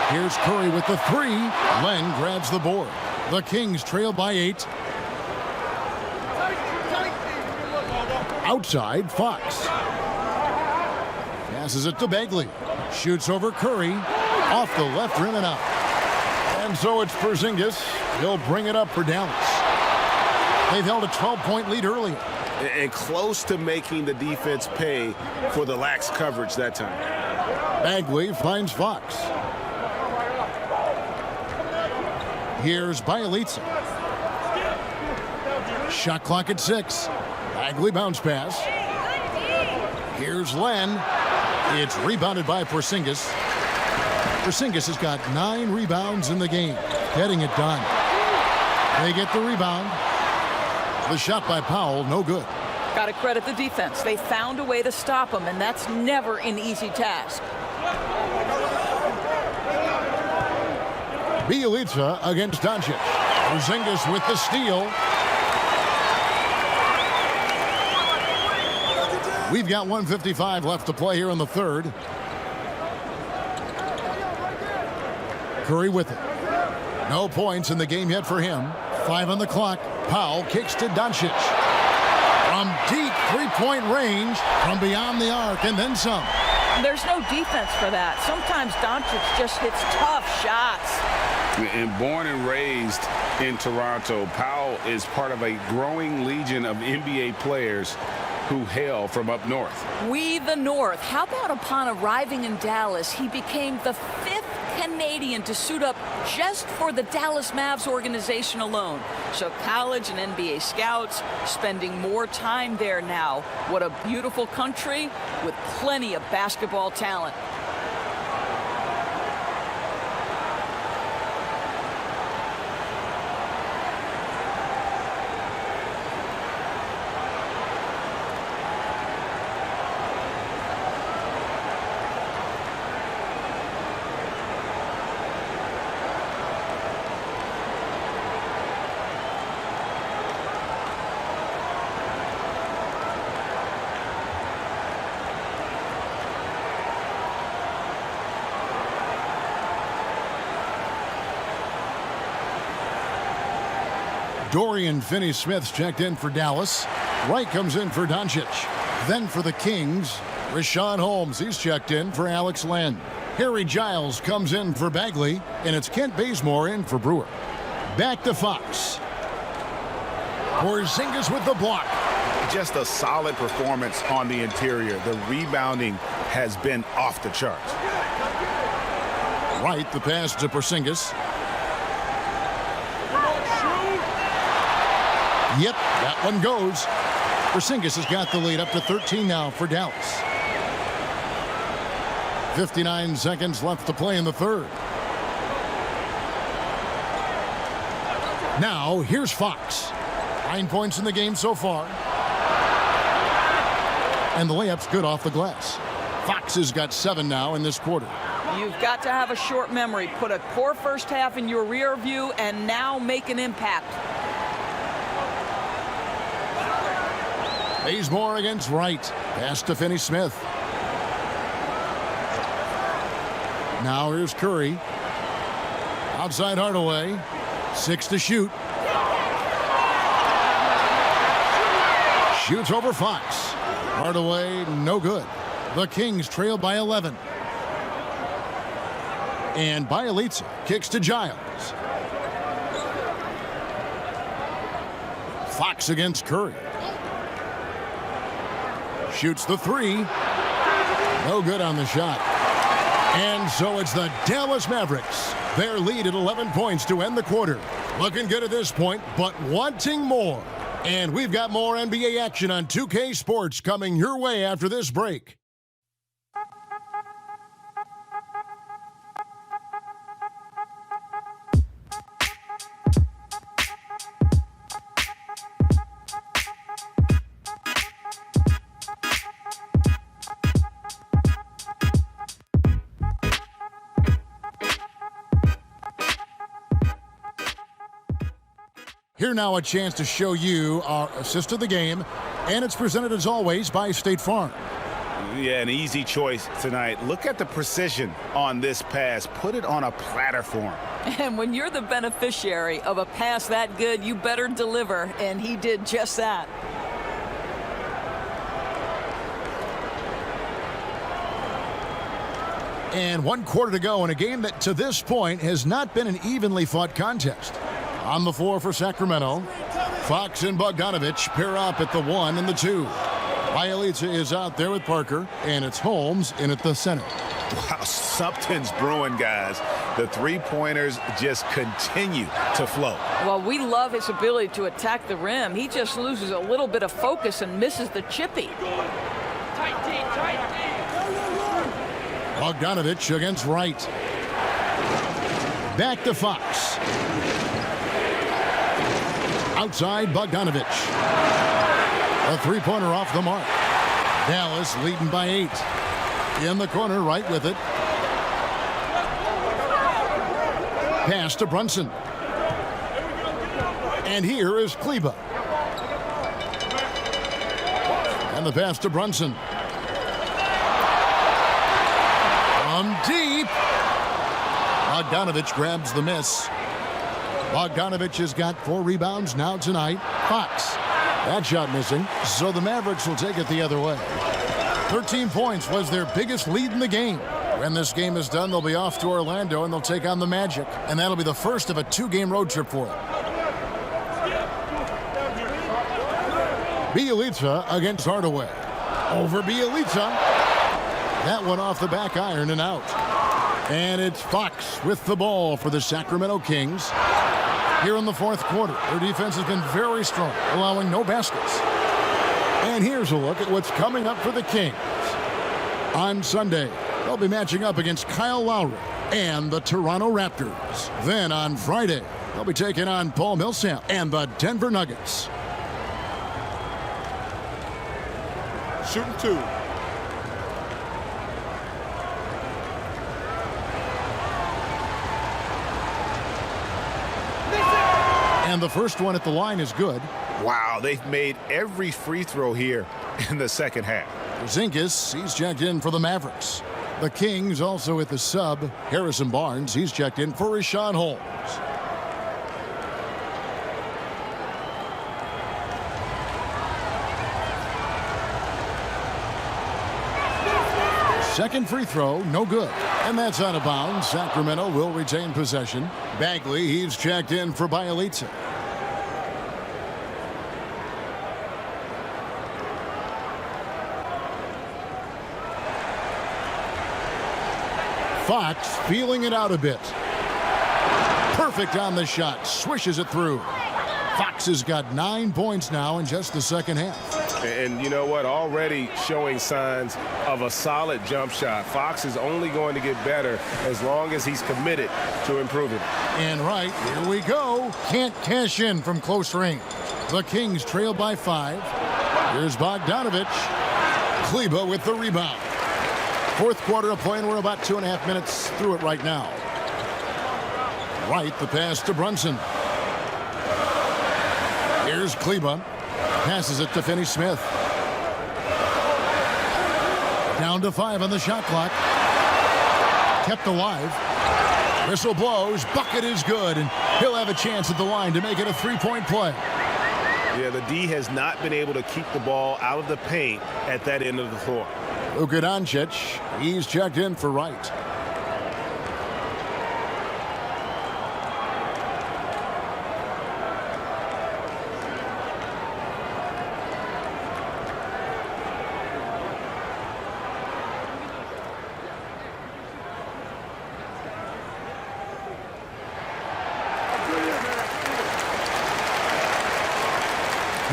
[SPEAKER 1] Here's Curry with the three. Len grabs the board. The Kings trail by 8. Outside, Fox. Passes it to Bagley. Shoots over Curry. Off the left rim and out. And so it's Porzingis. He'll bring it up for Dallas. They've held a 12-point lead earlier.
[SPEAKER 5] And close to making the defense pay for the lax coverage that time.
[SPEAKER 1] Bagley finds Fox. Here's Bielitsa. Shot clock at 6. Bagley bounce pass. Here's Len. It's rebounded by Porzingis. Porzingis has got 9 rebounds in the game. Getting it done. They get the rebound. The shot by Powell, no good.
[SPEAKER 4] Got to credit the defense. They found a way to stop him, and that's never an easy task.
[SPEAKER 1] Bielitsa against Doncic. Porzingis with the steal. We've got 1:55 left to play here in the third. Curry with it. No points in the game yet for him. 5 on the clock. Powell kicks to Doncic. From deep three-point range, from beyond the arc, and then some.
[SPEAKER 4] There's no defense for that. Sometimes Doncic just hits tough shots.
[SPEAKER 3] And born and raised in Toronto, Powell is part of a growing legion of NBA players who hail from up north.
[SPEAKER 4] We the North. How about upon arriving in Dallas, he became the 5th Canadian to suit up just for the Dallas Mavs organization alone. So college and NBA scouts spending more time there now. What a beautiful country with plenty of basketball talent.
[SPEAKER 1] Dorian Finney-Smith's checked in for Dallas. Wright comes in for Doncic. Then for the Kings, Richaun Holmes. He's checked in for Alex Len. Harry Giles comes in for Bagley, and it's Kent Bazemore in for Brewer. Back to Fox. Porzingis with the block.
[SPEAKER 5] Just a solid performance on the interior. The rebounding has been off the charts.
[SPEAKER 1] Wright, the pass to Porzingis. Yep, that one goes. Porzingis has got the lead up to 13 now for Dallas. 59 seconds left to play in the third. Now, here's Fox. 9 points in the game so far. And the layup's good off the glass. Fox has got 7 now in this quarter.
[SPEAKER 4] You've got to have a short memory. Put a poor first half in your rear view and now make an impact.
[SPEAKER 1] Bazemore against Wright. Pass to Finney-Smith. Now here's Curry. Outside Hardaway. 6 to shoot. Shoots over Fox. Hardaway, no good. The Kings trail by 11. And Bielitsa kicks to Giles. Fox against Curry. Shoots the 3. No good on the shot. And so it's the Dallas Mavericks. Their lead at 11 points to end the quarter. Looking good at this point, but wanting more. And we've got more NBA action on 2K Sports coming your way after this break. Here now a chance to show you our assist of the game, and it's presented as always by State Farm.
[SPEAKER 5] Yeah, an easy choice tonight. Look at the precision on this pass. Put it on a platter for him.
[SPEAKER 4] And when you're the beneficiary of a pass that good, you better deliver, and he did just that.
[SPEAKER 1] And 1 quarter to go in a game that to this point has not been an evenly fought contest. On the floor for Sacramento, Fox and Bogdanovich pair up at the 1 and the 2. Bielitsa is out there with Parker, and it's Holmes in at the center.
[SPEAKER 5] Wow, something's brewing, guys. The three-pointers just continue to flow.
[SPEAKER 4] Well, we love his ability to attack the rim. He just loses a little bit of focus and misses the chippy.
[SPEAKER 1] Bogdanovich against Wright. Back to Fox. Outside Bogdanovich. A three-pointer off the mark. Dallas leading by 8. In the corner, right with it. Pass to Brunson. And here is Kleba. And the pass to Brunson. From deep. Bogdanovich grabs the miss. Bogdanovich has got 4 rebounds now tonight. Fox. That shot missing. So the Mavericks will take it the other way. 13 points was their biggest lead in the game. When this game is done, they'll be off to Orlando and they'll take on the Magic. And that'll be the first of a 2-game road trip for them. Bielitsa against Hardaway. Over Bielitsa. That one off the back iron and out. And it's Fox with the ball for the Sacramento Kings. Here in the 4th quarter, their defense has been very strong, allowing no baskets. And here's a look at what's coming up for the Kings. On Sunday, they'll be matching up against Kyle Lowry and the Toronto Raptors. Then on Friday, they'll be taking on Paul Millsap and the Denver Nuggets.
[SPEAKER 6] Shooting 2.
[SPEAKER 1] And the first one at the line is good.
[SPEAKER 5] Wow, they've made every free throw here in the second half.
[SPEAKER 1] Porzingis, he's checked in for the Mavericks. The Kings also with the sub, Harrison Barnes, he's checked in for Rashawn Holmes. Second free throw, no good. And that's out of bounds. Sacramento will retain possession. Bagley, he's checked in for Bielitsa. Fox feeling it out a bit. Perfect on the shot. Swishes it through. Fox has got 9 points now in just the second half.
[SPEAKER 5] And you know what? Already showing signs of a solid jump shot. Fox is only going to get better as long as he's committed to improving.
[SPEAKER 1] And right, here we go. Can't cash in from close range. The Kings trail by 5. Here's Bogdanovich. Kleba with the rebound. 4th quarter of play, and we're about 2.5 minutes through it right now. Right, the pass to Brunson. Here's Kleba. Passes it to Finney-Smith. Down to 5 on the shot clock. Kept alive. Whistle blows. Bucket is good, and he'll have a chance at the line to make it a 3-point play.
[SPEAKER 5] Yeah, the D has not been able to keep the ball out of the paint at that end of the floor.
[SPEAKER 1] Luka Doncic, he's checked in for Wright.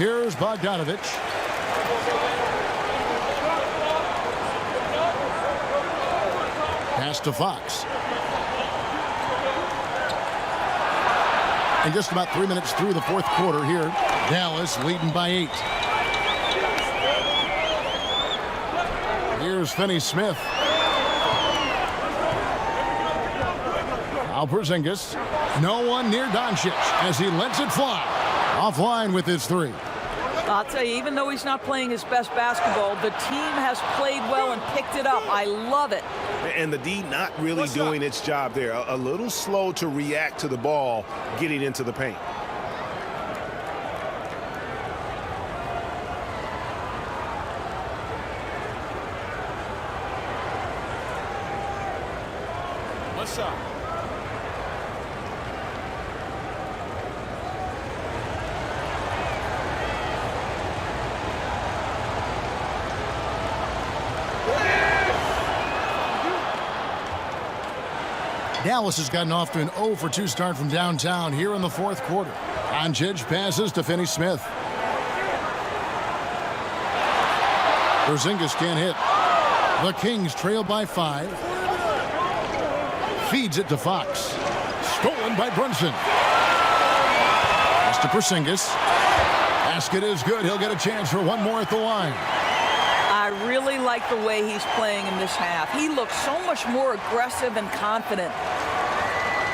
[SPEAKER 1] Here's Bogdanovich. Pass to Fox. And just about 3 minutes through the fourth quarter here, Dallas leading by 8. Here's Finney-Smith. Now Porzingis. No one near Doncic as he lets it fly. Offline with his 3.
[SPEAKER 4] I'll tell you, even though he's not playing his best basketball, the team has played well and picked it up. I love it.
[SPEAKER 5] And the D not really doing its job there. A little slow to react to the ball getting into the paint.
[SPEAKER 6] What's up?
[SPEAKER 1] Dallas has gotten off to an 0 for 2 start from downtown here in the fourth quarter. Doncic passes to Finney-Smith. Porzingis can't hit. The Kings trail by 5. Feeds it to Fox. Stolen by Brunson. Pass to Porzingis. Basket is good. He'll get a chance for one more at the line.
[SPEAKER 4] I really like the way he's playing in this half. He looks so much more aggressive and confident.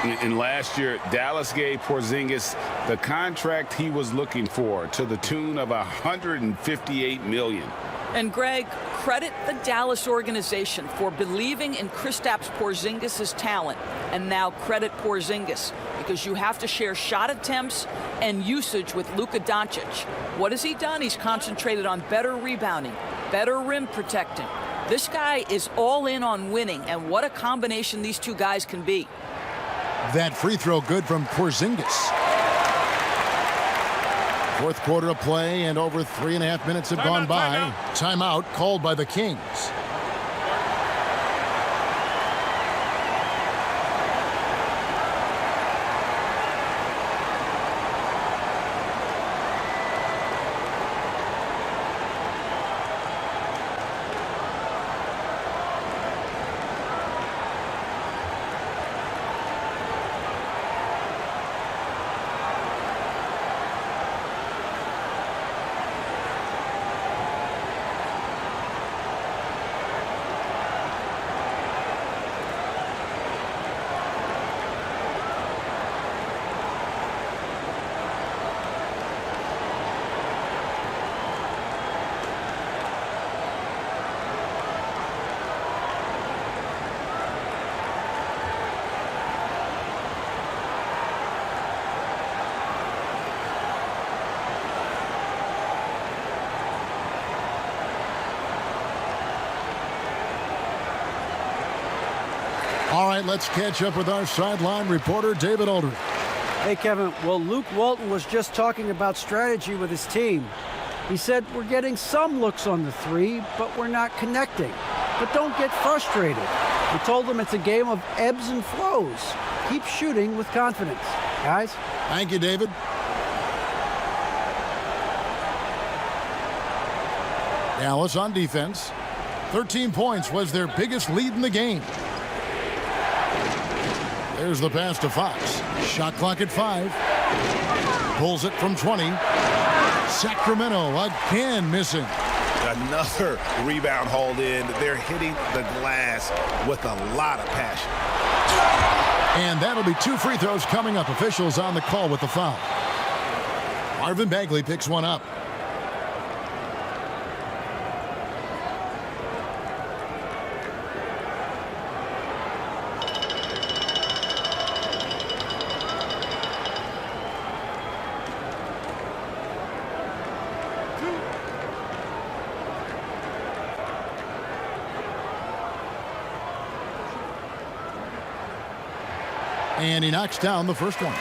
[SPEAKER 3] And last year, Dallas gave Porzingis the contract he was looking for to the tune of $158 million.
[SPEAKER 4] And Greg, credit the Dallas organization for believing in Kristaps Porzingis' talent. And now credit Porzingis, because you have to share shot attempts and usage with Luka Doncic. What has he done? He's concentrated on better rebounding, better rim protecting. This guy is all in on winning, and what a combination these two guys can be.
[SPEAKER 1] That free throw good from Porzingis. Fourth quarter of play, and over 3.5 minutes have gone by. Timeout called by the Kings. All right, let's catch up with our sideline reporter, David Aldridge.
[SPEAKER 2] Hey, Kevin. Well, Luke Walton was just talking about strategy with his team. He said, we're getting some looks on the 3, but we're not connecting. But don't get frustrated. He told them it's a game of ebbs and flows. Keep shooting with confidence. Guys?
[SPEAKER 1] Thank you, David. Dallas on defense. 13 points was their biggest lead in the game. There's the pass to Fox. Shot clock at 5. Pulls it from 20. Sacramento again missing.
[SPEAKER 5] Another rebound hauled in. They're hitting the glass with a lot of passion.
[SPEAKER 1] And that'll be 2 free throws coming up. Officials on the call with the foul. Marvin Bagley picks one up. And he knocks down the first one.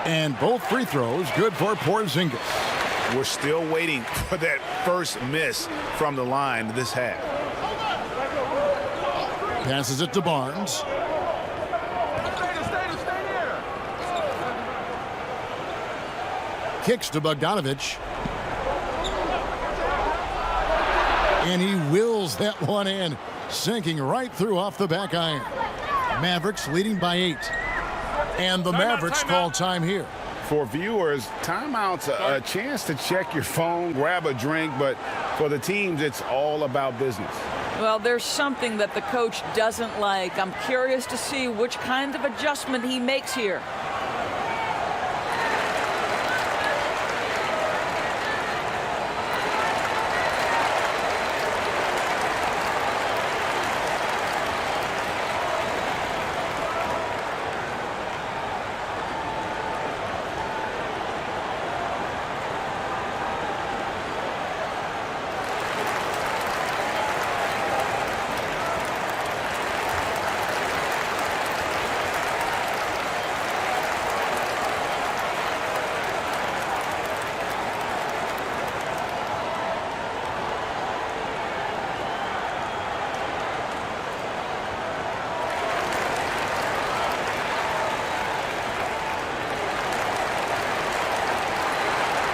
[SPEAKER 1] And both free throws good for Porzingis.
[SPEAKER 5] We're still waiting for that first miss from the line this half.
[SPEAKER 1] Passes it to Barnes. Kicks to Bogdanovich. And he wills that one in, sinking right through off the back iron. Mavericks leading by 8. And the Mavericks call time here.
[SPEAKER 3] For viewers, timeout's a chance to check your phone, grab a drink, but for the teams, it's all about business.
[SPEAKER 4] Well, there's something that the coach doesn't like. I'm curious to see which kind of adjustment he makes here.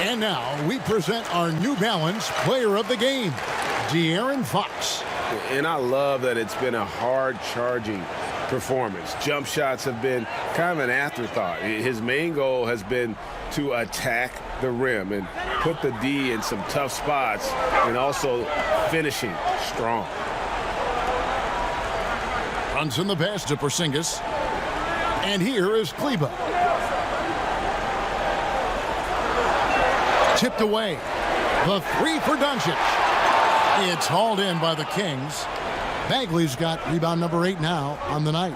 [SPEAKER 1] And now we present our New Balance player of the game, De'Aaron Fox.
[SPEAKER 5] And I love that it's been a hard-charging performance. Jump shots have been kind of an afterthought. His main goal has been to attack the rim and put the D in some tough spots and also finishing strong.
[SPEAKER 1] Runs in the pass to Porzingis. And here is Kleber. Tipped away. The three for Doncic. It's hauled in by the Kings. Bagley's got rebound number 8 now on the night.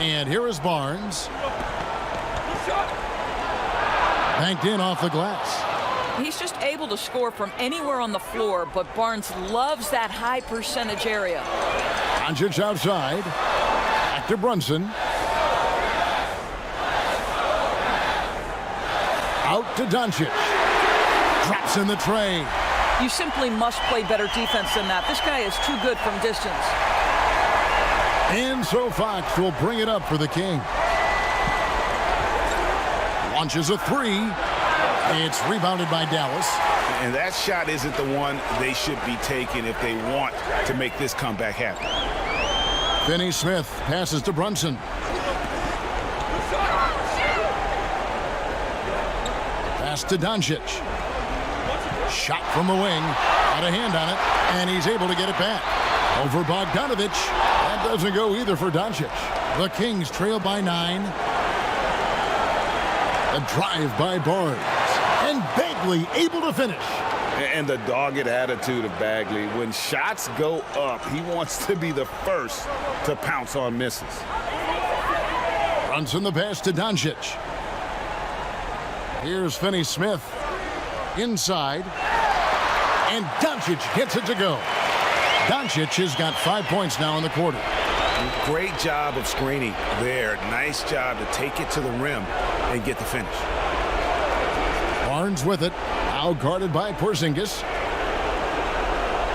[SPEAKER 1] And here is Barnes. Banked in off the glass.
[SPEAKER 4] He's just able to score from anywhere on the floor, but Barnes loves that high percentage area.
[SPEAKER 1] Doncic outside. Back to Brunson. Out to Doncic. Drops in the tray.
[SPEAKER 4] You simply must play better defense than that. This guy is too good from distance.
[SPEAKER 1] And so Fox will bring it up for the King. Launches a 3. It's rebounded by Dallas.
[SPEAKER 5] And that shot isn't the one they should be taking if they want to make this comeback happen.
[SPEAKER 1] Finney Smith passes to Brunson. Pass to Doncic. Shot from the wing. Got a hand on it. And he's able to get it back. Over Bogdanovich. That doesn't go either for Doncic. The Kings trail by 9. A drive by Barnes. And Bagley able to finish.
[SPEAKER 3] And the dogged attitude of Bagley. When shots go up, he wants to be the first to pounce on misses.
[SPEAKER 1] Runs in the pass to Doncic. Here's Finney Smith. Inside. And Doncic gets it to go. Doncic has got 5 points now in the quarter.
[SPEAKER 5] Great job of screening there. Nice job to take it to the rim and get the finish.
[SPEAKER 1] Barnes with it. Now guarded by Porzingis.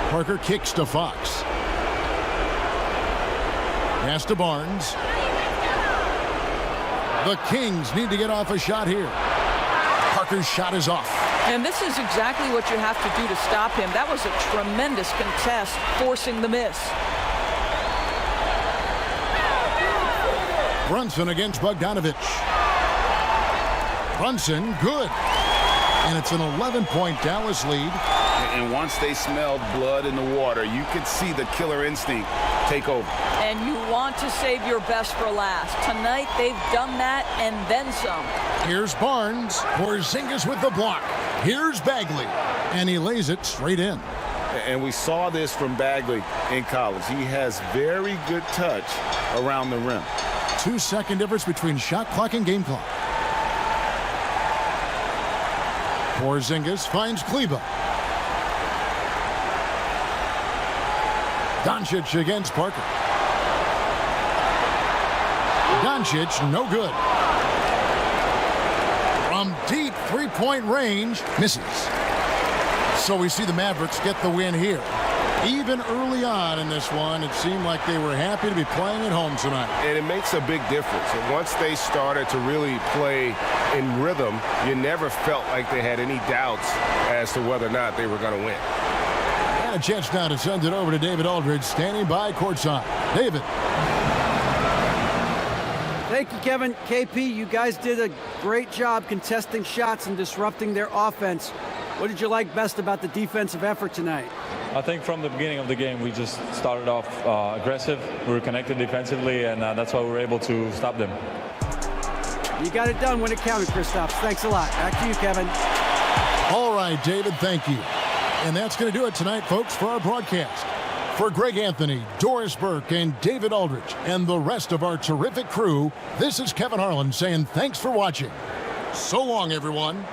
[SPEAKER 1] Parker kicks to Fox. Pass to Barnes. The Kings need to get off a shot here. Parker's shot is off.
[SPEAKER 4] And this is exactly what you have to do to stop him. That was a tremendous contest, forcing the miss.
[SPEAKER 1] Brunson against Bogdanovich. Brunson, good. And it's an 11-point Dallas lead.
[SPEAKER 3] And once they smelled blood in the water, you could see the killer instinct take over.
[SPEAKER 4] And you want to save your best for last. Tonight, they've done that and then some.
[SPEAKER 1] Here's Barnes. Porzingis with the block. Here's Bagley. And he lays it straight in.
[SPEAKER 3] And we saw this from Bagley in college. He has very good touch around the rim.
[SPEAKER 1] 2-second difference between shot clock and game clock. Porzingis finds Kleber. Doncic against Parker. Doncic, no good. From deep three-point range, misses. So we see the Mavericks get the win here. Even early on in this one, it seemed like they were happy to be playing at home tonight.
[SPEAKER 5] And it makes a big difference. And once they started to really play in rhythm, you never felt like they had any doubts as to whether or not they were going to win.
[SPEAKER 1] And a chance now to send it over to David Aldridge, standing by courtside. David.
[SPEAKER 2] Thank you, Kevin. KP, you guys did a great job contesting shots and disrupting their offense. What did you like best about the defensive effort tonight?
[SPEAKER 11] I think from the beginning of the game, we just started off aggressive. We were connected defensively, and that's why we were able to stop them.
[SPEAKER 2] You got it done when it counted, Kristaps. Thanks a lot. Back to you, Kevin.
[SPEAKER 1] All right, David, thank you. And that's going to do it tonight, folks, for our broadcast. For Greg Anthony, Doris Burke, and David Aldridge, and the rest of our terrific crew, this is Kevin Harlan saying thanks for watching. So long, everyone.